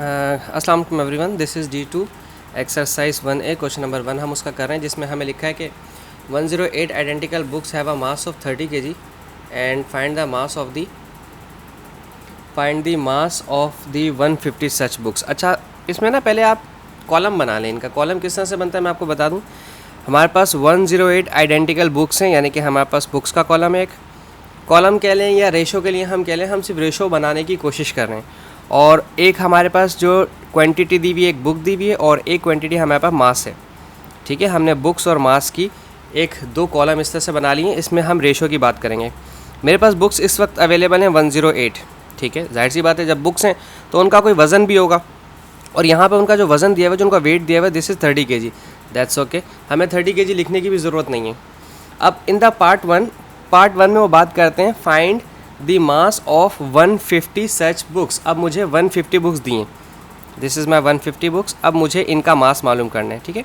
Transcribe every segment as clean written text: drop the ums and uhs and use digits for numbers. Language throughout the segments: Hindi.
अस्सलाम वालेकुम everyone, this is D2 exercise 1A question number 1 हम उसका कर रहे हैं, जिसमें हमें लिखा है कि 108 identical books have a mass of 30 kg and find the mass of the 150 such books. अच्छा, इसमें ना पहले आप कॉलम बना लें। इनका कॉलम किस तरह से बनता है मैं आपको बता दूं। हमारे पास 108 आइडेंटिकल बुक्स हैं, यानी कि हमारे पास बुक्स का कॉलम है। एक कॉलम कह लें या रेशो के लिए हम कह लें, हम सिर्फ रेशो बनाने की कोशिश कर रहे हैं। और एक हमारे पास जो क्वांटिटी दी हुई है, एक बुक दी हुई है और एक क्वांटिटी हमारे पास मास है। ठीक है, हमने बुक्स और मास की दो कॉलम इस तरह से बना लिए। इसमें हम रेशो की बात करेंगे। मेरे पास बुक्स इस वक्त अवेलेबल हैं 108। ठीक है, जाहिर सी बात है, जब बुक्स हैं तो उनका कोई वज़न भी होगा, और यहाँ पे उनका जो वज़न दिया हुआ है, जो उनका वेट दिया हुआ है, this is 30 kg। That's okay, हमें 30 kg लिखने की भी ज़रूरत नहीं है। अब इन द पार्ट वन में वो बात करते हैं find the mass of 150 such books. अब मुझे 150 बुक्स दी हैं, दिस इज़ माई 150 बुक्स। अब मुझे इनका मास मालूम करना है। ठीक है,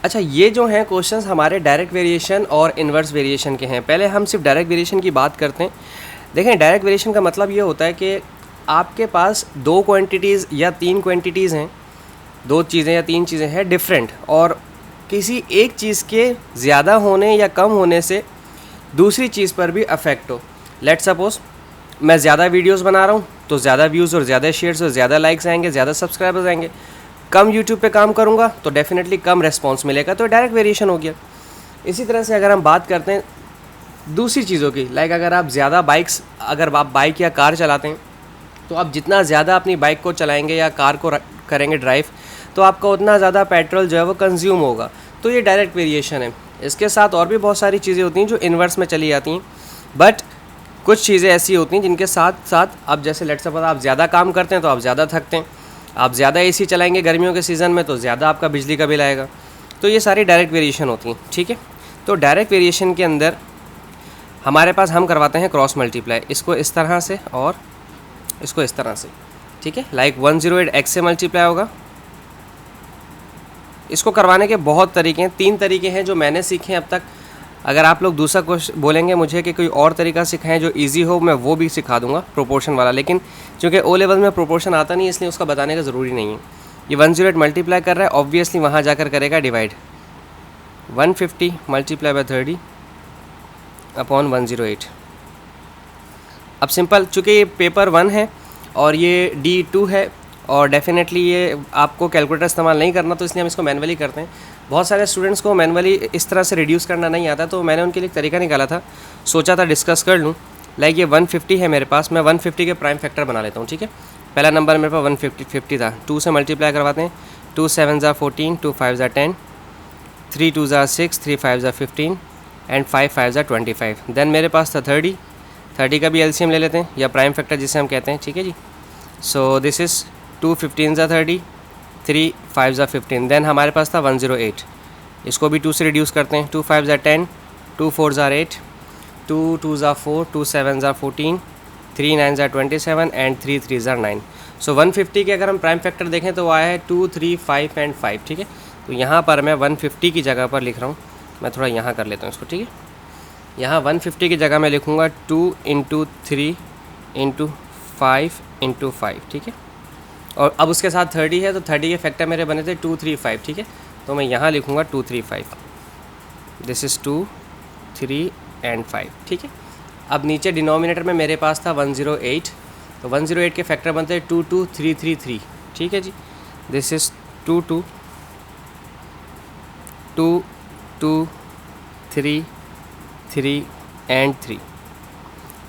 अच्छा, ये जो हैं क्वेश्चंस हमारे डायरेक्ट वेरिएशन और इन्वर्स वेरिएशन के हैं। पहले हम सिर्फ डायरेक्ट वेरिएशन की बात करते हैं। देखें, डायरेक्ट वेरिएशन का मतलब ये होता है कि आपके पास दो क्वांटिटीज़ या तीन क्वांटिटीज़ हैं, दो चीज़ें या तीन चीज़ें हैं डिफरेंट, और किसी एक चीज़ के ज़्यादा होने या कम होने से दूसरी चीज़ पर भी अफेक्ट हो। लेट सपोज़ मैं ज़्यादा वीडियोस बना रहा हूँ तो ज़्यादा व्यूज़ और ज़्यादा शेयर्स और ज़्यादा लाइक्स आएंगे, ज़्यादा सब्सक्राइबर्स आएंगे। कम यूट्यूब पे काम करूँगा तो डेफिनेटली कम रिस्पॉन्स मिलेगा, तो डायरेक्ट वेरिएशन हो गया। इसी तरह से अगर हम बात करते हैं दूसरी चीज़ों की, लाइक अगर आप बाइक या कार चलाते हैं तो आप जितना ज़्यादा अपनी बाइक को चलाएँगे या कार को करेंगे ड्राइव, तो आपका उतना ज़्यादा पेट्रोल जो है वो कंज्यूम होगा। तो ये डायरेक्ट वेरिएशन है। इसके साथ और भी बहुत सारी चीज़ें होती हैं जो इन्वर्स में चली जाती हैं, बट कुछ चीज़ें ऐसी होती हैं जिनके साथ साथ अब जैसे लेट्स सपोज आप ज़्यादा काम करते हैं तो आप ज़्यादा थकते हैं, आप ज़्यादा AC चलाएंगे गर्मियों के सीज़न में तो ज़्यादा आपका बिजली का बिल आएगा। तो ये सारी डायरेक्ट वेरिएशन होती हैं। ठीक है, तो डायरेक्ट वेरिएशन के अंदर हमारे पास हम करवाते हैं क्रॉस मल्टीप्लाई, इसको इस तरह से और इसको इस तरह से। ठीक है, लाइक 108 x से मल्टीप्लाई होगा। इसको करवाने के बहुत तरीके हैं, 3 तरीके हैं जो मैंने सीखे हैं अब तक। अगर आप लोग दूसरा क्वेश्चन बोलेंगे मुझे कि कोई और तरीका सिखाएं जो इजी हो, मैं वो भी सिखा दूंगा, प्रोपोर्शन वाला। लेकिन चूँकि O लेवल में प्रोपोर्शन आता नहीं, इसलिए उसका बताने का ज़रूरी नहीं है। ये 108 मल्टीप्लाई कर रहा है, ऑब्वियसली वहाँ जाकर करेगा डिवाइड। 150 multiply by 30 upon 108। अब सिंपल, चूँकि ये पेपर 1 है और ये D2 है और डेफिनेटली ये आपको कैलकुलेटर इस्तेमाल नहीं करना, तो इसलिए हम इसको मैनुअली करते हैं। बहुत सारे स्टूडेंट्स को मैनुअली इस तरह से रिड्यूस करना नहीं आता, तो मैंने उनके लिए एक तरीका निकाला था, सोचा था डिस्कस कर लूँ। लाइक ये 150 है मेरे पास, मैं 150 के प्राइम फैक्टर बना लेता हूँ। ठीक है, पहला नंबर मेरे पास 150 था, 2 से मल्टीप्लाई करवाते हैं। 2 7 ज़ा 14, 2 5 ज़ा 10, 3 2 ज़ा 6, 3 5 ज़ा 15 एंड 5 5 ज़ा 25। देन मेरे पास था 30 का भी LCM ले लेते हैं, या प्राइम फैक्टर जिसे हम कहते हैं। ठीक है जी, सो दिस इज़ 2 15 ज़ा 30, 3 5 ज़ा 15। देन हमारे पास था 108, इसको भी 2 से रिड्यूस करते हैं। 2 5 ज़ा 10, 2 4 ज़ा 8, 2 2 ज़ा 4, 2 7 ज़ा 14, 3 9 ज़ा 27 एंड 3 3 ज़ा 9। सो 150 के अगर हम प्राइम फैक्टर देखें तो आया है 2 3 5 एंड 5। ठीक है, तो यहाँ पर मैं 150 की जगह पर लिख रहा हूँ, मैं थोड़ा यहाँ कर लेता हूँ इसको। ठीक है, यहाँ 150 की जगह मैं लिखूँगा 2 × 3 × 5 × 5। ठीक है, और अब उसके साथ 30 है, तो 30 के फैक्टर मेरे बने थे 2 3 5। ठीक है, तो मैं यहाँ लिखूँगा 2 3 5, दिस इज़ 2 3 एंड 5। ठीक है, अब नीचे डिनोमिनेटर में मेरे पास था 108, तो 108 के फैक्टर बनते हैं 2 2 3 3 3। ठीक है जी, दिस इज़ 2 2 2 2 3 3 एंड 3।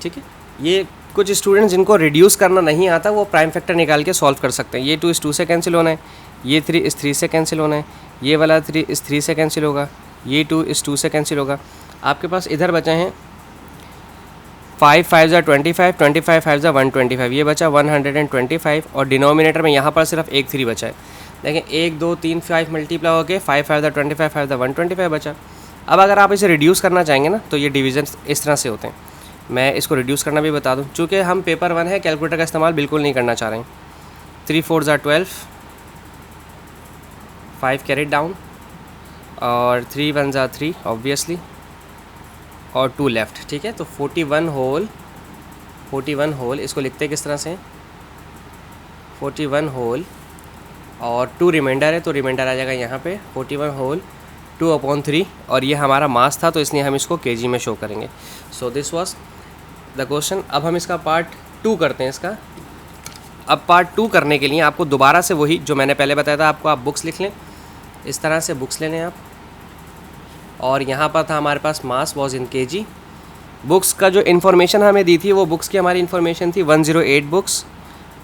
ठीक है, ये कुछ स्टूडेंट्स जिनको रिड्यूस करना नहीं आता वो प्राइम फैक्टर निकाल के सॉल्व कर सकते हैं। ये 2 इस 2 से कैंसिल होना है, ये 3 इस 3 से कैंसिल होना है, ये वाला 3 इस 3 से कैंसिल होगा, ये 2 इस 2 से कैंसिल होगा। आपके पास इधर बचे हैं 5 5 ज़ा 25, 25 5 ज़ा 125, ये बचा 125, और डिनोमिनेटर में यहाँ पर सिर्फ एक 3 बचा है। देखें 1 2 3 5 मल्टीप्लाई हो गए, 5 5 ज़ा 25, 5 ज़ा 125 बचा। अब अगर आप इसे रिड्यूस करना चाहेंगे ना, तो ये डिवीजन इस तरह से होते हैं। मैं इसको रिड्यूस करना भी बता दूं, चूँकि हम पेपर 1 है, कैलकुलेटर का इस्तेमाल बिल्कुल नहीं करना चाह रहे हैं। 3 4 ज़ा 12, 5 कैरिड डाउन, और 3 1 ज़ा 3 ऑब्वियसली, और 2 लेफ्ट। ठीक है, तो 41 होल इसको लिखते किस तरह से, 41 होल और 2 रिमाइंडर है, तो रिमाइंडर आ जाएगा यहाँ पे 41 होल 2/3, और ये हमारा मास था तो इसलिए हम इसको केजी में शो करेंगे। So this was the question. अब हम इसका पार्ट 2 करते हैं इसका। अब पार्ट 2 करने के लिए आपको दोबारा से वही जो मैंने पहले बताया था आपको, आप बुक्स लिख लें, इस तरह से बुक्स ले लें आप। और यहाँ पर था हमारे पास mass was in KG. Books का जो इन्फॉर्मेशन हमें दी थी वो बुक्स की हमारी इन्फॉर्मेशन थी 108 बुक्स,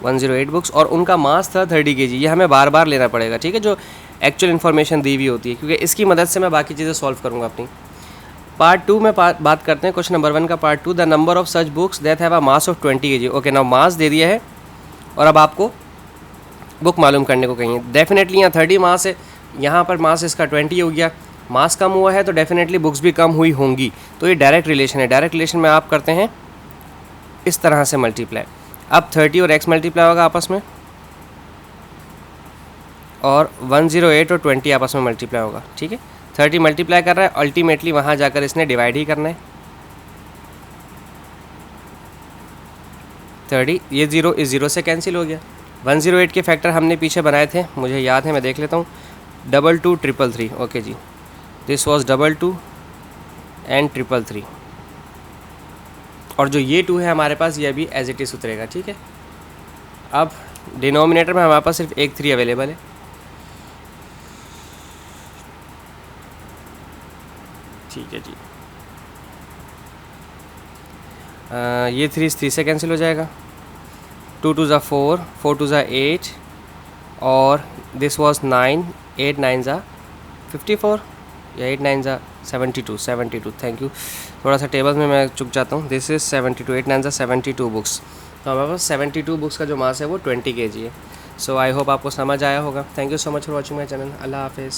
108 बुक्स, और उनका मास था 30 केजी। ये हमें बार बार लेना पड़ेगा, ठीक है, जो एक्चुअल इन्फॉर्मेशन दी हुई होती है, क्योंकि इसकी मदद से मैं बाकी चीज़ें सॉल्व करूँगा अपनी। पार्ट 2 में बात करते हैं, क्वेश्चन नंबर 1 का part 2, the number of such books that have a mass of 20 KG. Okay, now mass दे दिया है और अब आपको बुक मालूम करने को कहिए। डेफिनेटली यहाँ 30 मास है, यहाँ पर मास इसका 20 हो गया। मास कम हुआ है तो डेफिनेटली बुक्स भी कम हुई होंगी, तो ये डायरेक्ट रिलेशन है। डायरेक्ट रिलेशन में आप करते हैं इस तरह से मल्टीप्लाई। अब 30 और x मल्टीप्लाई होगा आपस में, और 108 और 20 आपस में मल्टीप्लाई होगा, ठीक है। 30 मल्टीप्लाई कर रहा है, अल्टीमेटली वहाँ जाकर इसने डिवाइड ही करना है। 30, ये 0 इस 0 से कैंसिल हो गया। 108 के फैक्टर हमने पीछे बनाए थे, मुझे याद है, मैं देख लेता हूँ। 22 333, ओके जी, दिस वॉज 22 एंड 333, और जो ये 2 है हमारे पास ये अभी एज इट इज़ उतरेगा, ठीक है। अब डिनोमिनेटर में हमारे पास सिर्फ एक 3 अवेलेबल है, ठीक है जी। ये 3 इस 3 से कैंसिल हो जाएगा। 2 2 ज़ा 4, 4 2 ज़ा 8, और दिस वॉज 9, 8 9 ज़ा 54, या 8 9 ज़ा 72, थैंक यू। थोड़ा सा टेबल में मैं चुक जाता हूँ। दिस इज़ 72, 8 9 ज़ा 72 बुक्स। तो हमारे पास 72 बुक्स का जो मास है वो 20 kg है। सो आई होप आपको समझ आया होगा। Thank you so much for watching my channel. अल्लाह हाफिज़।